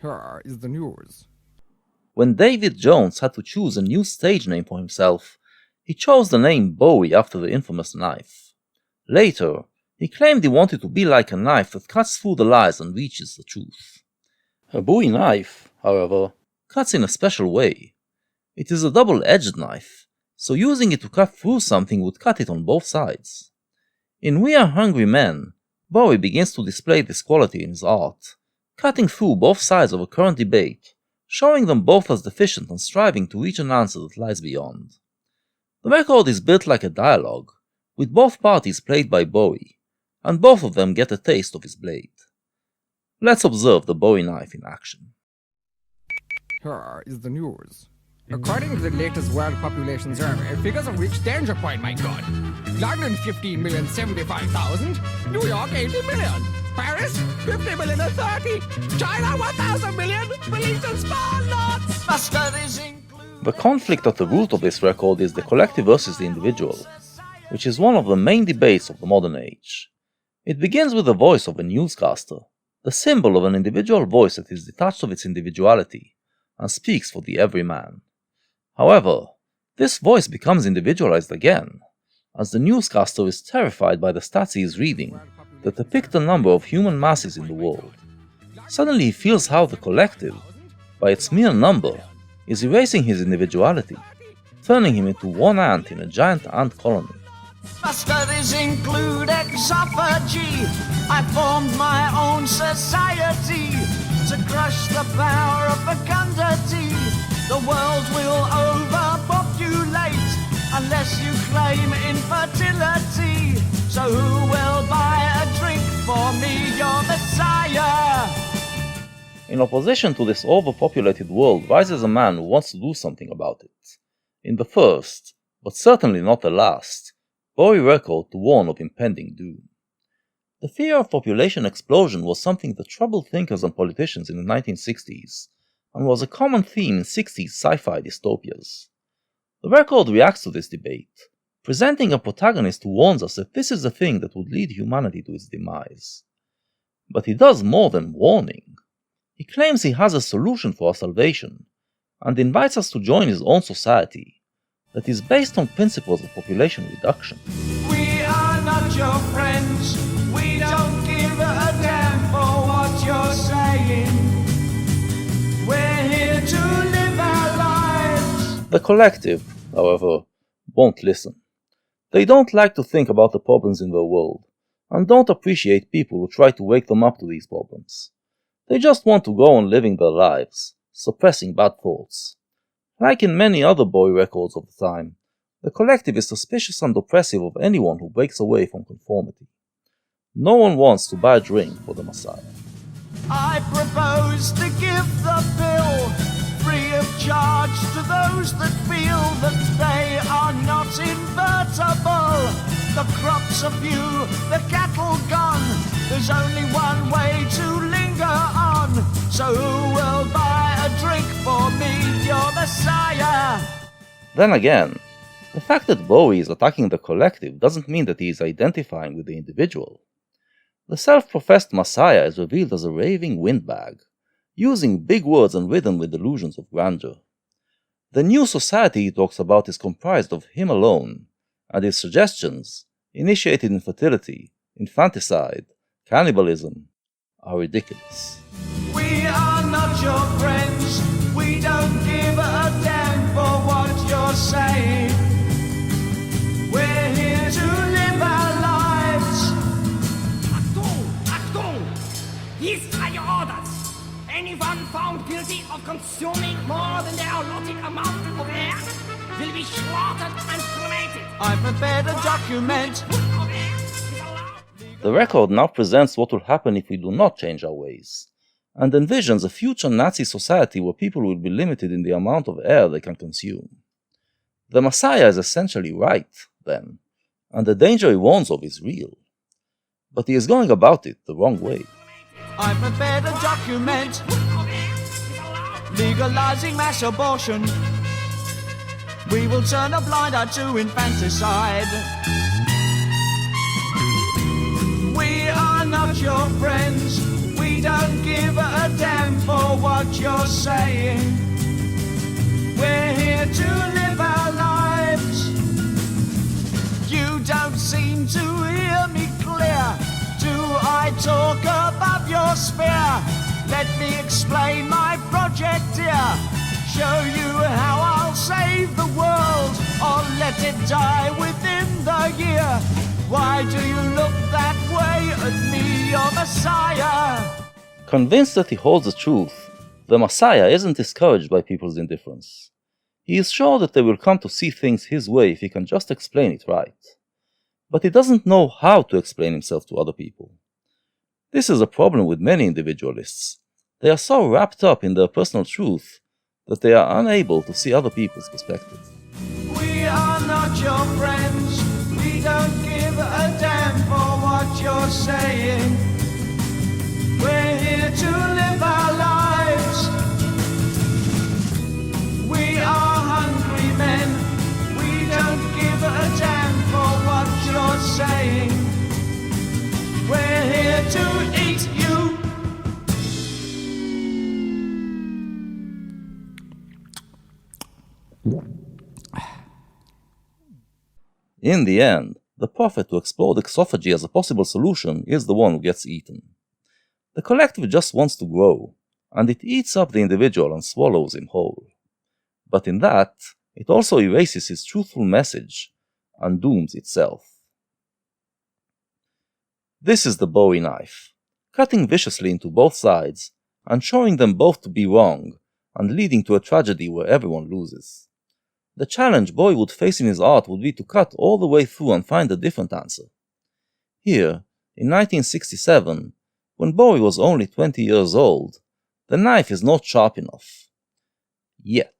Here is the news. When David Jones had to choose a new stage name for himself, he chose the name Bowie after the infamous knife. Later, he claimed he wanted to be like a knife that cuts through the lies and reaches the truth. A Bowie knife, however, cuts in a special way. It is a double-edged knife, so using it to cut through something would cut it on both sides. In We Are Hungry Men, Bowie begins to display this quality in his art, cutting through both sides of a current debate, showing them both as deficient and striving to reach an answer that lies beyond. The record is built like a dialogue, with both parties played by Bowie, and both of them get a taste of his blade. Let's observe the Bowie knife in action. Here is the news. According to the latest World Population Survey, figures have reached danger point, my God. London 15,075,000, New York 80 million, Paris 50 million and 30, China 1,000 million, believed in small lots. The conflict at the root of this record is the collective versus the individual, which is one of the main debates of the modern age. It begins with the voice of a newscaster, the symbol of an individual voice that is detached of its individuality and speaks for the everyman. However, this voice becomes individualized again, as the newscaster is terrified by the stats he is reading that depict the number of human masses in the world. Suddenly he feels how the collective, by its mere number, is erasing his individuality, turning him into one ant in a giant ant colony. My studies include exophagy. I formed my own society to crush the power of fecundity. The world will overpopulate unless you claim infertility. So who will buy a drink for me, your Messiah? In opposition to this overpopulated world rises a man who wants to do something about it. In the first, but certainly not the last, Bowie record to warn of impending doom. The fear of population explosion was something that troubled thinkers and politicians in the 1960s, and was a common theme in 60s sci-fi dystopias. The record reacts to this debate, presenting a protagonist who warns us that this is the thing that would lead humanity to its demise. But he does more than warning. He claims he has a solution for our salvation, and invites us to join his own society that is based on principles of population reduction. We are not your friends. We don't give a damn for what you're saying. We're here to live our lives. The collective, however, won't listen. They don't like to think about the problems in their world, and don't appreciate people who try to wake them up to these problems. They just want to go on living their lives, suppressing bad thoughts. Like in many other Bowie records of the time, the collective is suspicious and oppressive of anyone who breaks away from conformity. No one wants to buy a drink for the Messiah. I propose to give the bill free of charge to those that feel that they are not invertible. The crops are few, the cattle gone. There's only one way to linger on. So who will buy a drink for me, your Messiah? Then again, the fact that Bowie is attacking the collective doesn't mean that he is identifying with the individual. The self-professed Messiah is revealed as a raving windbag, using big words and ridden with delusions of grandeur. The new society he talks about is comprised of him alone, and his suggestions, initiated infertility, infanticide, cannibalism, are ridiculous. We are not your friends. We don't give a damn for what you're saying. We're here to live our lives. Achtung! These are your orders. Anyone found guilty of consuming more than their allotted amount of air will be slaughtered and cremated. I prepared a document. Of air is allowed. The record now presents what will happen if we do not change our ways, and envisions a future Nazi society where people will be limited in the amount of air they can consume. The Messiah is essentially right, then, and the danger he warns of is real. But he is going about it the wrong way. I prepared a document Of air is allowed. legalizing mass abortion. We will turn a blind eye to infanticide. We are not your friends. We don't give a damn for what saying. We're here to live our lives. You don't seem to hear me clear. Do I talk above your sphere? Let me explain my project here. Show you how I'll save the world, or let it die within the year. Why do you look that way at me, your Messiah? Convinced that he holds the truth, the Messiah isn't discouraged by people's indifference. He is sure that they will come to see things his way if he can just explain it right. But he doesn't know how to explain himself to other people. This is a problem with many individualists. They are so wrapped up in their personal truth that they are unable to see other people's perspective. We are not your friends. We don't give a damn for what you're saying. We're here to live our lives. We are hungry men. We don't give a damn for what you're saying. We're here to eat you. In the end, the prophet who explored exophagy as a possible solution is the one who gets eaten. The collective just wants to grow, and it eats up the individual and swallows him whole. But in that, it also erases his truthful message and dooms itself. This is the Bowie knife, cutting viciously into both sides and showing them both to be wrong and leading to a tragedy where everyone loses. The challenge Bowie would face in his art would be to cut all the way through and find a different answer. Here, in 1967, when Bowie was only 20 years old, the knife is not sharp enough. Yet.